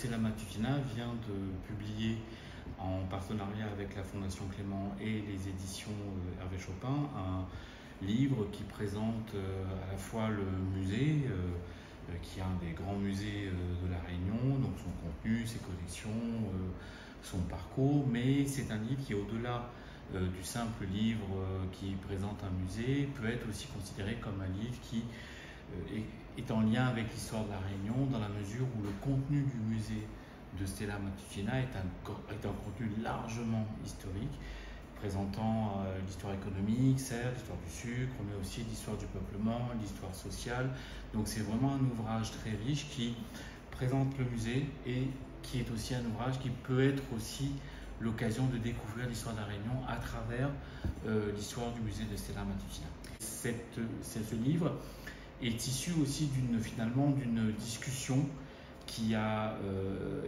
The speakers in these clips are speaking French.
Stella Matutina vient de publier, en partenariat avec la Fondation Clément et les éditions Hervé Chopin, un livre qui présente à la fois le musée, qui est un des grands musées de La Réunion, donc son contenu, ses collections, son parcours, mais c'est un livre qui, au-delà du simple livre qui présente un musée, peut être aussi considéré comme un livre qui est en lien avec l'histoire de La Réunion, dans la mesure où le contenu du musée de Stella Matutina est un contenu largement historique, présentant l'histoire économique, certes, l'histoire du sucre, mais aussi l'histoire du peuplement, l'histoire sociale. Donc c'est vraiment un ouvrage très riche qui présente le musée et qui est aussi un ouvrage qui peut être aussi l'occasion de découvrir l'histoire de La Réunion à travers l'histoire du musée de Stella Matutina. Ce livre est issu aussi d'une discussion qui a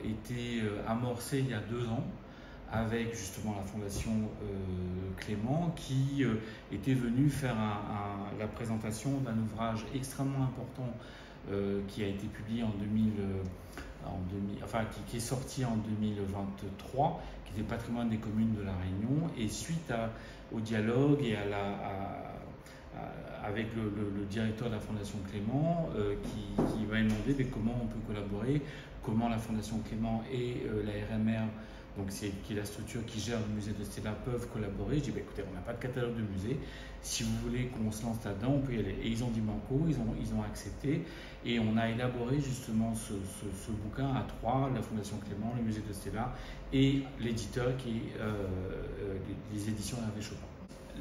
été amorcée il y a 2 ans avec justement la Fondation Clément, qui était venue faire la présentation d'un ouvrage extrêmement important qui a été publié qui est sorti en 2023, qui était Patrimoine des communes de La Réunion, et suite au dialogue et avec le directeur de la Fondation Clément, qui m'a demandé comment on peut collaborer, comment la Fondation Clément et la RMR, qui est la structure qui gère le musée de Stella, peuvent collaborer. Je dis écoutez, on n'a pas de catalogue de musée, si vous voulez qu'on se lance là-dedans, on peut y aller. Et ils ont dit banco, ils ont accepté, et on a élaboré justement ce bouquin à 3, la Fondation Clément, le musée de Stella et l'éditeur qui est les éditions Hervé Chopin.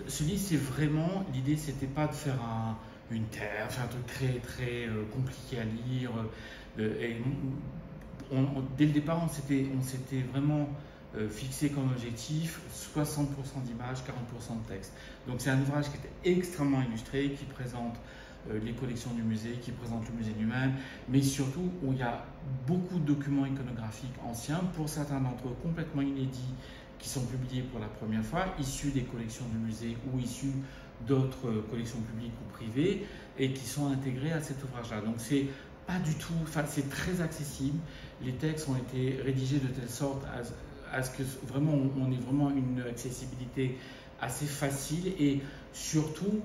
Ce livre, c'est vraiment, l'idée, c'était pas de faire un truc très très compliqué à lire. Dès le départ, on s'était vraiment fixé comme objectif 60% d'images, 40% de texte. Donc c'est un ouvrage qui était extrêmement illustré, qui présente les collections du musée, qui présente le musée lui-même, mais surtout où il y a beaucoup de documents iconographiques anciens, pour certains d'entre eux complètement inédits, qui sont publiés pour la première fois, issus des collections du musée ou issus d'autres collections publiques ou privées, et qui sont intégrés à cet ouvrage-là. Donc c'est pas du tout, c'est très accessible. Les textes ont été rédigés de telle sorte à ce que vraiment on ait vraiment une accessibilité assez facile, et surtout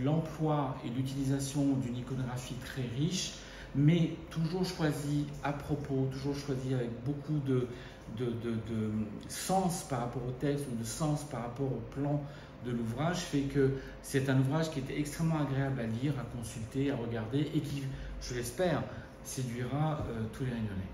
l'emploi et l'utilisation d'une iconographie très riche, mais toujours choisi à propos, toujours choisi avec beaucoup de sens par rapport au texte ou de sens par rapport au plan de l'ouvrage, fait que c'est un ouvrage qui était extrêmement agréable à lire, à consulter, à regarder, et qui, je l'espère, séduira tous les Réunionnais.